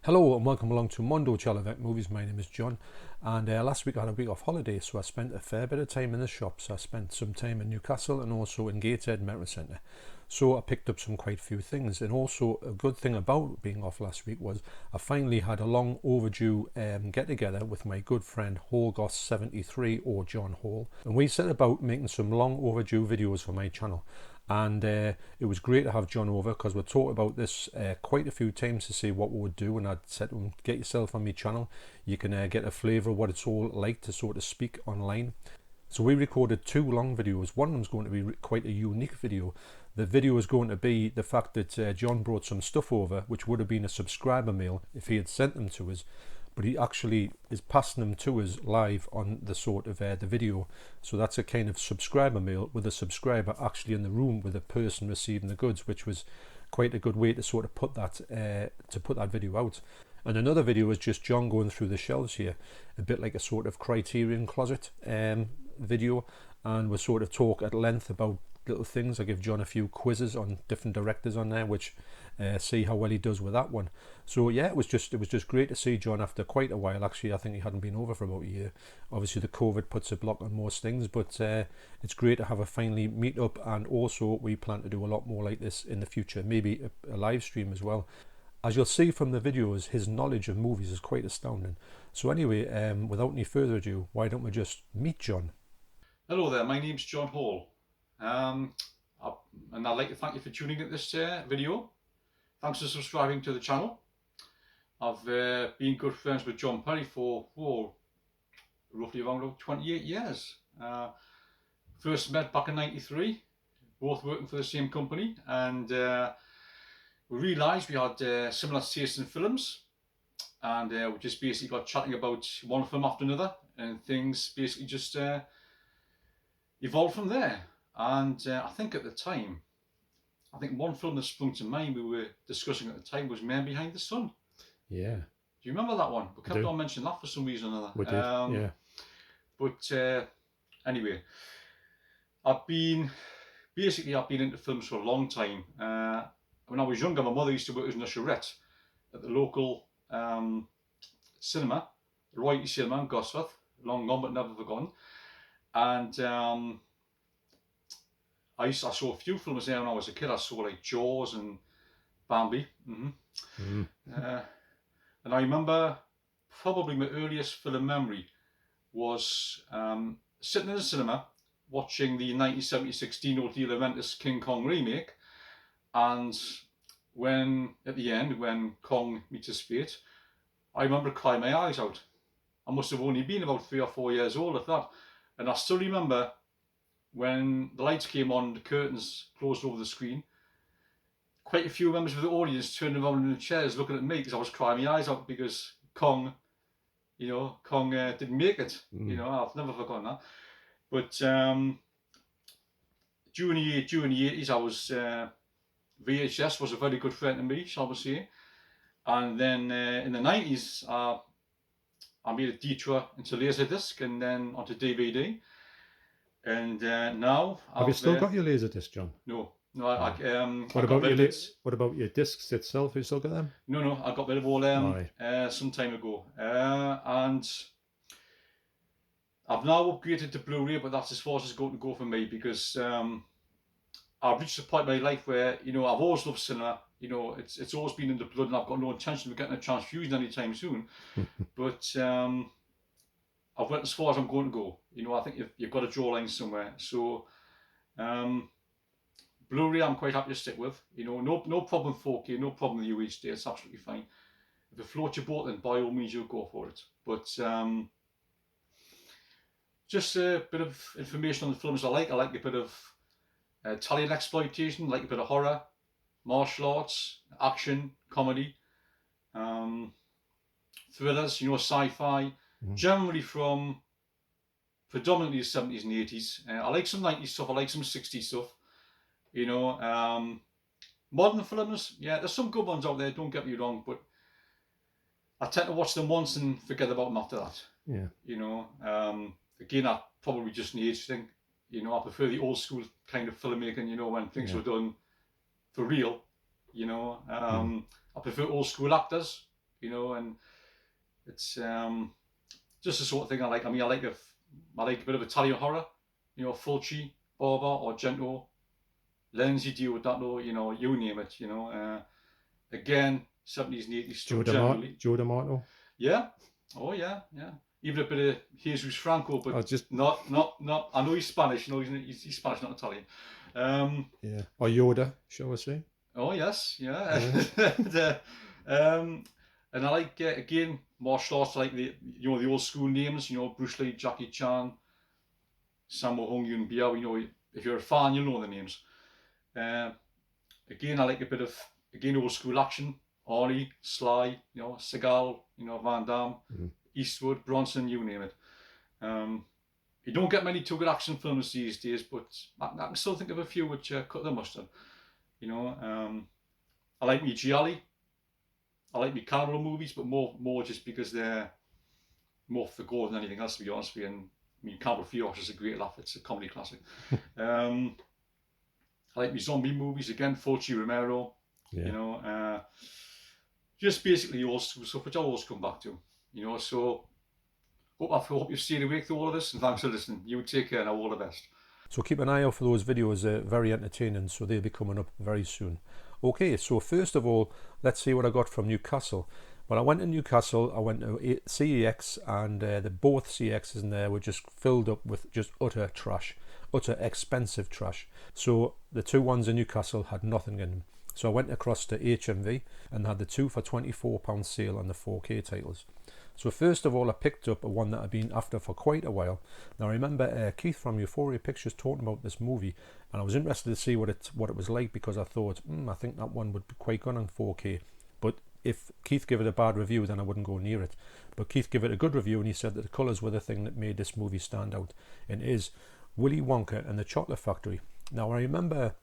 Hello and welcome along to Mondo Chalavet Movies. My name is John, and last week I had a week off holiday, so I spent a fair bit of time in the shops. I spent some time in Newcastle and also in Gateshead Metro Centre. So I picked up some quite few things, and also a good thing about being off last week was I finally had a long overdue get together with my good friend Holgoss73 or John Hall, and we set about making some long overdue videos for my channel. And it was great to have John over because we talked about this quite a few times to see what we would do, and I'd said to him, get yourself on my channel, you can get a flavour of what it's all like to sort of speak online. So we recorded two long videos. One of them's going to be quite a unique video. The video is going to be the fact that John brought some stuff over which would have been a subscriber mail if he had sent them to us, but he actually is passing them to us live on the sort of the video. So that's a kind of subscriber mail with a subscriber actually in the room with a person receiving the goods, which was quite a good way to sort of put that video out. And another video is just John going through the shelves here, a bit like a sort of Criterion Closet video, and we'll sort of talk at length about little things. I give John a few quizzes on different directors on there, which see how well he does with that one. So yeah, it was just great to see John after quite a while. Actually, I think he hadn't been over for about a year. Obviously the COVID puts a block on most things, but it's great to have a finally meet up, and also we plan to do a lot more like this in the future, maybe a live stream as well. As you'll see from the videos, his knowledge of movies is quite astounding. So anyway, without any further ado, why don't we just meet John? Hello there, my name's John Hall, and I'd like to thank you for tuning in this video. Thanks for subscribing to the channel. I've been good friends with John Perry for roughly around 28 years. First met back in '93, both working for the same company, and we realised we had similar tastes in films, and we just basically got chatting about one film after another, and things basically just evolved from there. And I think at the time, one film that sprung to mind we were discussing at the time was Men Behind the Sun. Yeah. Do you remember that one? We kept on mentioning that for some reason or another. We did, yeah. But anyway, I've been into films for a long time. When I was younger, my mother used to work as an usherette at the local cinema, the Royalty Cinema in Gosforth, long gone but never forgotten. And I saw a few films there when I was a kid. I saw like Jaws and Bambi. And I remember probably my earliest film memory was sitting in the cinema watching the 1976 Dino De Laurentiis King Kong remake, and when at the end when Kong meets his fate, I remember crying my eyes out. I must have only been about 3 or 4 years old at that, and I still remember when the lights came on, the curtains closed over the screen, quite a few members of the audience turned around in the chairs looking at me because I was crying my eyes out because Kong didn't make it. I've never forgotten that. But during the 80s, I was VHS was a very good friend to me, shall we say. And then in the 90s, I made a detour into Laserdisc and then onto DVD. And now have you still got your Laserdisc, John? No. What about your discs itself? Have you still got them? No, I got rid of all them some time ago. And I've now upgraded to Blu Ray, but that's as far as it's going to go for me, because I've reached a point in my life where I've always loved cinema. It's always been in the blood, and I've got no intention of getting a transfusion anytime soon. But I've went as far as I'm going to go. I think you've got to draw lines somewhere. So Blu-ray I'm quite happy to stick with. No problem 4K, no problem with UHD, it's absolutely fine. If it floats your boat, then by all means you'll go for it. But just a bit of information on the films I like. I like a bit of Italian exploitation, I like a bit of horror, martial arts, action, comedy, thrillers, sci-fi. Generally from predominantly the 70s and 80s. I like some 90s stuff, I like some 60s stuff. Modern films, yeah, there's some good ones out there, don't get me wrong, but I tend to watch them once and forget about them after that. Yeah. Again, I probably just an age thing. I prefer the old school kind of filmmaking, when things were done for real. I prefer old school actors. you know, and it's just the sort of thing I like. I mean, I like a bit of Italian horror, you know, Fulci, Borba, Argento, Lenzi, Diodato, you know, you name it, you know. Again, 70s and 80s stuff generally. Joe D'Amato. Yeah. Oh yeah, yeah. Even a bit of Jesus Franco, but not. I know he's Spanish. No, he's Spanish, not Italian. Yeah. Or Yoda, shall we say? Oh yes, yeah. And I like again martial arts, like the old school names. You know, Bruce Lee, Jackie Chan, Sammo Hung Yun Biao. You know, if you're a fan, you'll know the names. Again, I like a bit of old school action. Arnie, Sly, you know, Seagal, you know, Van Damme, Eastwood, Bronson, you name it. You don't get many too good action films these days, but I can still think of a few which cut the mustard. You know, I like me Gialli. I like me cannibal movies, but more just because they're more for gore than anything else, to be honest with you. And I mean, Cannibal Ferox is a great laugh. It's a comedy classic. I like me zombie movies again. Fulci, Romero. Yeah. You know, just basically old school stuff, which I always come back to. You know, so I hope you've stayed awake through all of this, and thanks for listening. You take care, and all the best. So keep an eye out for those videos. They're very entertaining, so they'll be coming up very soon. Okay, so first of all, let's see what I got from Newcastle. When I went to Newcastle, I went to CEX, and both CEXs in there were just filled up with just utter trash, utter expensive trash. So the two ones in Newcastle had nothing in them. So I went across to HMV and had the 2 for £24 sale on the 4K titles. So first of all, I picked up a one that I've been after for quite a while. Now I remember Keith from Blu Ray Pictures talking about this movie, and I was interested to see what it was like, because I thought, I think that one would be quite good on 4K. But if Keith gave it a bad review, then I wouldn't go near it. But Keith gave it a good review, and he said that the colours were the thing that made this movie stand out. And it is Willy Wonka and the Chocolate Factory. Now I remember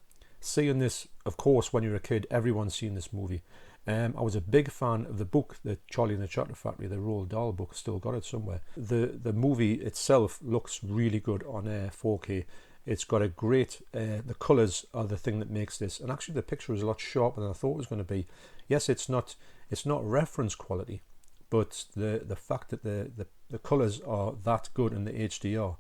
seeing this, of course, when you're a kid, everyone's seen this movie. I was a big fan of the book, the Charlie and the Chocolate Factory, the Roald Dahl book. Still got it somewhere. The movie itself looks really good on 4K. It's got a great, the colours are the thing that makes this, and actually the picture is a lot sharper than I thought it was going to be. Yes, it's not reference quality, but the fact that the colours are that good in the HDR,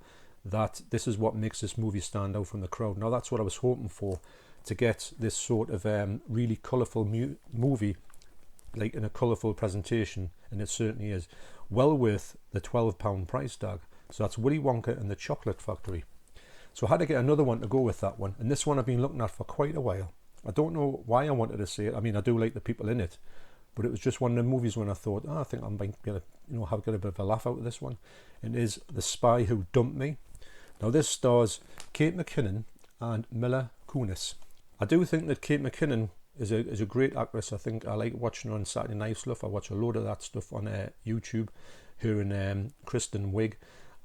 that this is what makes this movie stand out from the crowd. Now that's what I was hoping for, to get this sort of really colourful movie, like in a colourful presentation, and it certainly is. Well worth the £12 price tag. So that's Willy Wonka and the Chocolate Factory. So I had to get another one to go with that one, and this one I've been looking at for quite a while. I don't know why I wanted to see it. I mean, I do like the people in it, but it was just one of the movies when I thought, I think I'm going to, get a bit of a laugh out of this one. It is The Spy Who Dumped Me. Now this stars Kate McKinnon and Mila Kunis. I do think that Kate McKinnon is a great actress. I think I like watching her on Saturday Night stuff. I watch a load of that stuff on YouTube. Her and Kristen Wiig.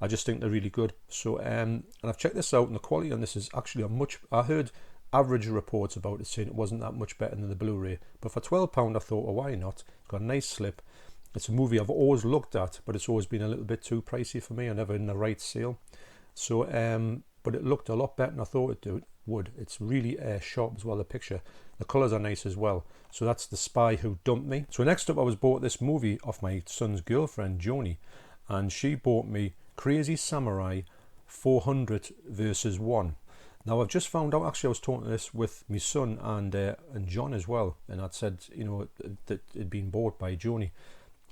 I just think they're really good. So and I've checked this out, and the quality on this is actually I heard average reports about it saying it wasn't that much better than the Blu-ray. But for £12, I thought, why not? It's got a nice slip. It's a movie I've always looked at, but it's always been a little bit too pricey for me. I'm never in the right sale. So but it looked a lot better than I thought it would. It's really sharp as well, the picture. The colours are nice as well. So that's The Spy Who Dumped Me. So next up, I was bought this movie off my son's girlfriend, Joni, and she bought me Crazy Samurai 400 versus 1. Now I've just found out, actually I was talking this with my son and John as well, and I'd said, that it'd been bought by Joni,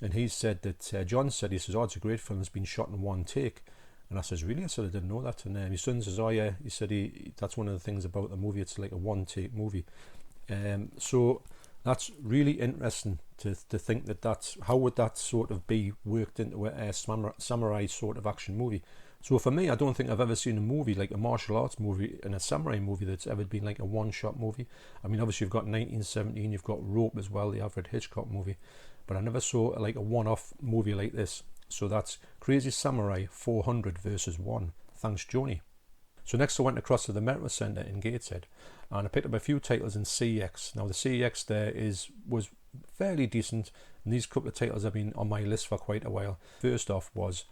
and he said that, John said, he says, it's a great film, it's been shot in one take. And I says, really? I said, I didn't know that. And my son says, oh yeah, he said that's one of the things about the movie, it's like a one take movie. So that's really interesting to think that's how would that sort of be worked into a samurai sort of action movie. So for me, I don't think I've ever seen a movie like a martial arts movie and a samurai movie that's ever been like a one-shot movie. I mean, obviously you've got 1917, you've got Rope as well, the Alfred Hitchcock movie, but I never saw like a one-off movie like this. So that's Crazy Samurai 400 versus 1. Thanks, Joni. So next I went across to the Metro Centre in Gateshead, and I picked up a few titles in CEX. Now the CEX there was fairly decent, and these couple of titles have been on my list for quite a while. First off was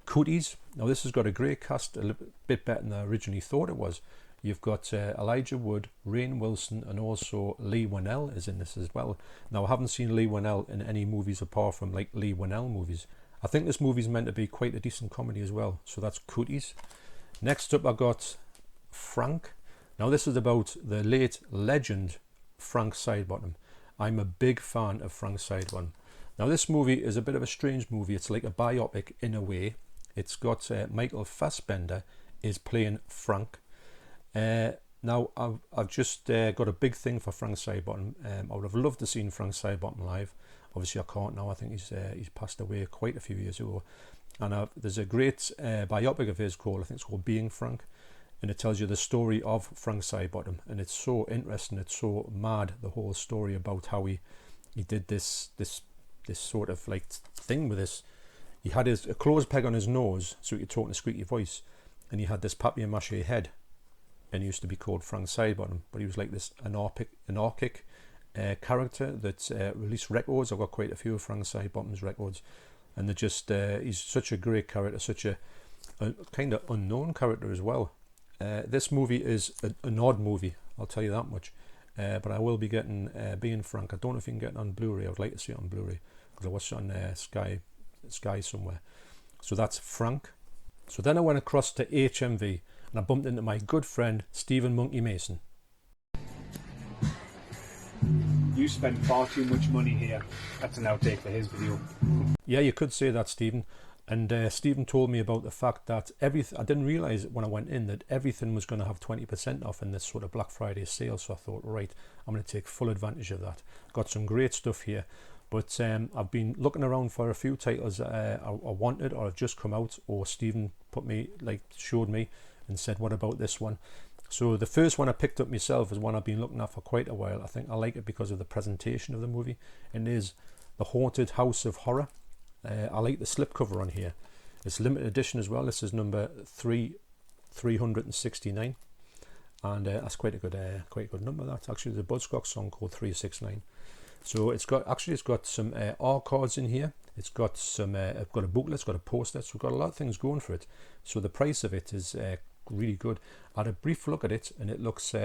Cooties. Now this has got a great cast, a little bit better than I originally thought it was. You've got Elijah Wood, Rainn Wilson, and also Lee Winnell is in this as well. Now, I haven't seen Lee Winnell in any movies apart from like Lee Winnell movies. I think this movie's meant to be quite a decent comedy as well, so that's Cooties. Next up, I got Frank. Now, this is about the late legend Frank Sidebottom. I'm a big fan of Frank Sidebottom. Now, this movie is a bit of a strange movie. It's like a biopic in a way. It's got Michael Fassbender is playing Frank. Now, I've just got a big thing for Frank Sidebottom. I would have loved to seen Frank Sidebottom live. Obviously, I can't now. I think he's passed away quite a few years ago. And there's a great biopic of his called, I think it's called Being Frank. And it tells you the story of Frank Sidebottom. And it's so interesting. It's so mad, the whole story about how he did this sort of like thing with this. He had a clothes peg on his nose so he could talk in a squeaky voice. And he had this papier-mâché head. And he used to be called Frank Sidebottom. But he was like this anarchic character that released records. I've got quite a few of Frank Sidebottom's records. And they're just, he's such a great character, such a kind of unknown character as well. This movie is an odd movie, I'll tell you that much. But I will be getting Being Frank. I don't know if you can get it on Blu Ray. I would like to see it on Blu Ray because I watched it on Sky somewhere. So that's Frank. So then I went across to HMV and I bumped into my good friend Stephen Monkey Mason. You spend far too much money here. That's an outtake for his video. Yeah, you could say that, Stephen. And Stephen told me about the fact that I didn't realise when I went in that everything was going to have 20% off in this sort of Black Friday sale. So I thought, right, I'm going to take full advantage of that. Got some great stuff here. But I've been looking around for a few titles I wanted or have just come out, or Stephen showed me and said, what about this one? So the first one I picked up myself is one I've been looking at for quite a while. I think I like it because of the presentation of the movie. And it is The Haunted House of Horror. I like the slipcover on here. It's limited edition as well. This is number 369, and that's quite a good number. That's actually the Buzzcocks song called 369. So it's got some R cards in here. It's got some. I've got a booklet. It's got a poster. So we've got a lot of things going for it. So the price of it is really good. I had a brief look at it, and it looks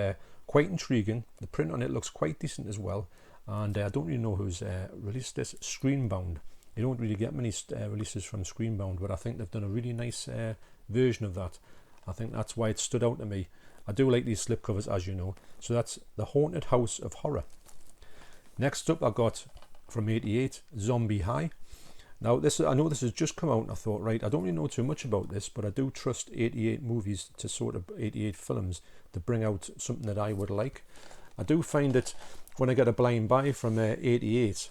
quite intriguing. The print on it looks quite decent as well. And I don't really know who's released this. Screenbound. You don't really get many releases from Screenbound, but I think they've done a really nice version of that. I think that's why it stood out to me. I do like these slipcovers, as you know. So that's The Haunted House of Horror. Next up, I got from '88, Zombie High. Now, I know this has just come out, and I thought, right, I don't really know too much about this, but I do trust 88 movies to sort of 88 films to bring out something that I would like. I do find that when I get a blind buy from 88,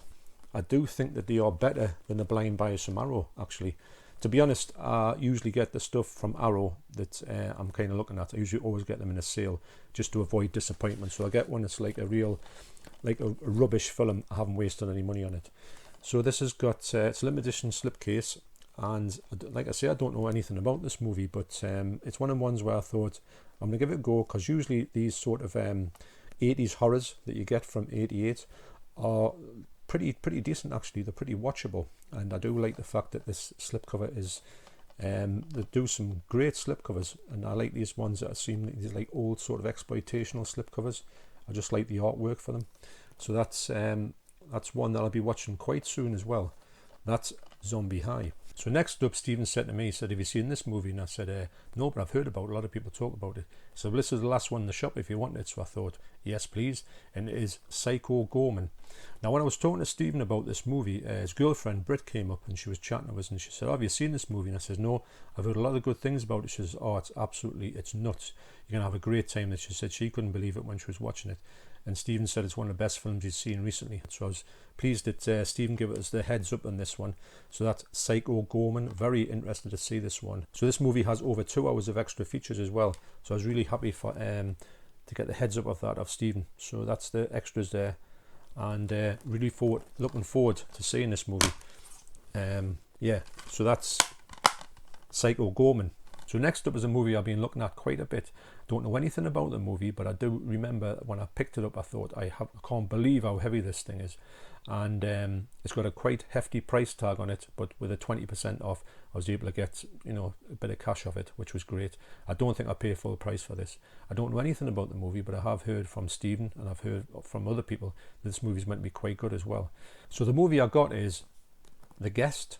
I do think that they are better than the blind buys from Arrow, actually. To be honest, I usually get the stuff from Arrow that I'm kind of looking at. I usually always get them in a sale just to avoid disappointment. So I get one that's like a rubbish film. I haven't wasted any money on it. So this has got, it's a limited edition slipcase. And like I say, I don't know anything about this movie, but it's one of the ones where I thought, I'm going to give it a go, because usually these sort of 80s horrors that you get from 88 are pretty decent, actually. They're pretty watchable, and I do like the fact that this slipcover is they do some great slipcovers, and I like these ones that seem these like old sort of exploitational slipcovers. I just like the artwork for them. So that's one that I'll be watching quite soon as well. That's Zombie High. So next up, Stephen said to me, he said, have you seen this movie? And I said, no, but I've heard about it. A lot of people talk about it. So this is the last one in the shop if you want it. So I thought, yes, please. And it is Psycho Gorman. Now, when I was talking to Stephen about this movie, his girlfriend, Britt, came up and she was chatting to us, and she said, have you seen this movie? And I said, no, I've heard a lot of good things about it. She says, oh, it's nuts. You're going to have a great time. And she said she couldn't believe it when she was watching it. And Stephen said it's one of the best films he's seen recently. So I was pleased that Stephen gave us the heads up on this one. So that's Psycho Gorman. Very interested to see this one. So this movie has over 2 hours of extra features as well. So I was really happy for to get the heads up of that of Stephen. So that's the extras there. And really looking forward to seeing this movie. Yeah, so that's Psycho Gorman. So next up is a movie I've been looking at quite a bit. Don't know anything about the movie, but I do remember when I picked it up, I thought, I can't believe how heavy this thing is. And it's got a quite hefty price tag on it, but with a 20% off, I was able to get, you know, a bit of cash off it, which was great. I don't think I pay full price for this. I don't know anything about the movie, but I have heard from Stephen and I've heard from other people that this movie's meant to be quite good as well. So the movie I got is The Guest.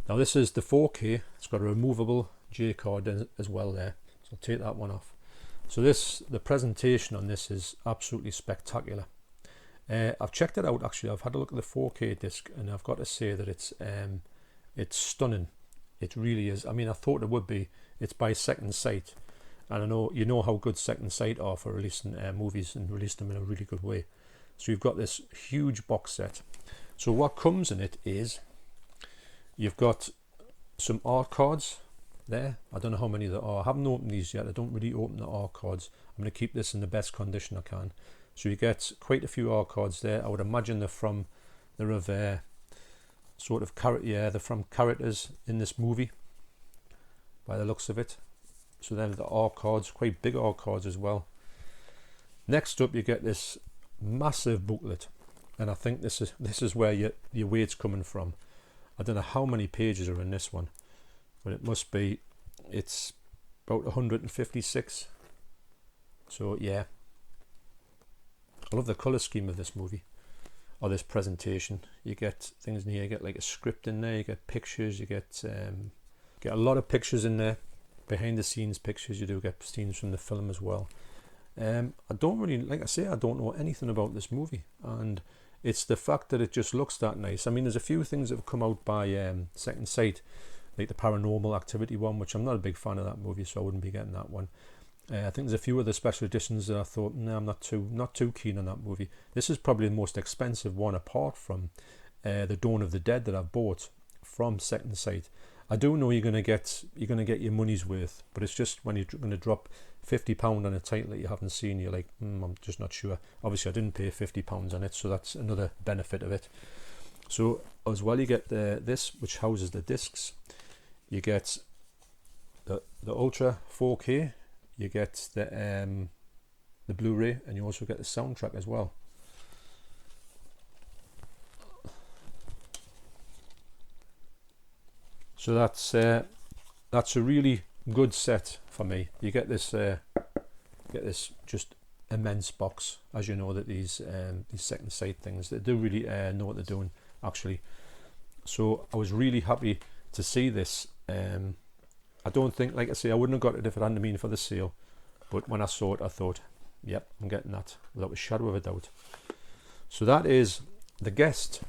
Now this is the 4K. It's got a removable J card as well there, so I'll take that one off. So the presentation on this is absolutely spectacular. I've checked it out actually. I've had a look at the 4K disc, and I've got to say that it's stunning. It really is. I mean, I thought it would be. It's by Second Sight, and I know you know how good Second Sight are for releasing movies and release them in a really good way. So you've got this huge box set. So what comes in it is you've got some art cards there. I don't know how many there are. I haven't opened these yet. I don't really open the art cards. I'm going to keep this in the best condition I can. So you get quite a few art cards there. I would imagine they're of sort of they're from characters in this movie by the looks of it. So then the art cards, quite big art cards as well. Next up you get this massive booklet, and I think this is where your weight's coming from. I don't know how many pages are in this one, but it must be, it's about 156. So yeah, I love the colour scheme of this movie, or this presentation. You get things in here, you get like a script in there, you get pictures, you get a lot of pictures in there, behind the scenes pictures. You do get scenes from the film as well. I don't really, like I say, I don't know anything about this movie, and it's the fact that it just looks that nice. I mean, there's a few things that have come out by Second Sight, like the Paranormal Activity one, which I'm not a big fan of that movie, so I wouldn't be getting that one. I think there's a few other special editions that I thought, no, I'm not too keen on that movie. This is probably the most expensive one, apart from the Dawn of the Dead that I've bought from Second Sight. I do know you're gonna get your money's worth, but it's just when you're going to drop £50 on a title that you haven't seen, you're like, I'm just not sure. Obviously, I didn't pay £50 on it, so that's another benefit of it. So as well, you get this, which houses the discs. You get the Ultra 4K. You get the Blu Ray, and you also get the soundtrack as well. So that's a really good set for me. You get this just immense box, as you know that these Second Sight things, they do really know what they're doing actually. So I was really happy to see this. I don't think, like I say, I wouldn't have got it if it hadn't been for the sale, but when I saw it I thought, yep, I'm getting that without a shadow of a doubt. So that is The Guest,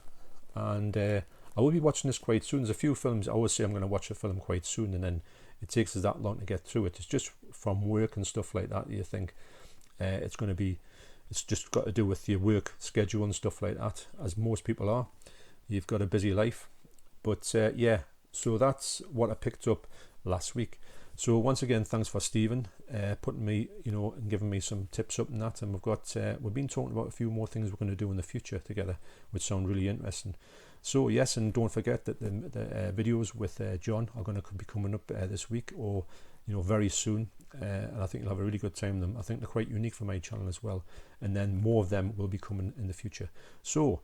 and I will be watching this quite soon. There's a few films I always say I'm going to watch a film quite soon, and then it takes us that long to get through it. It's just from work and stuff like that. You think it's just got to do with your work schedule and stuff like that, as most people are. You've got a busy life, but yeah. So that's what I picked up last week. So once again, thanks for Stephen putting me, and giving me some tips up and that. And we've been talking about a few more things we're going to do in the future together, which sound really interesting. So yes, and don't forget that the videos with John are going to be coming up this week, or very soon, and I think you'll have a really good time with them. I think they're quite unique for my channel as well, and then more of them will be coming in the future. So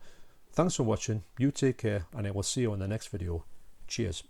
thanks for watching, you take care, and I will see you on the next video. Cheers.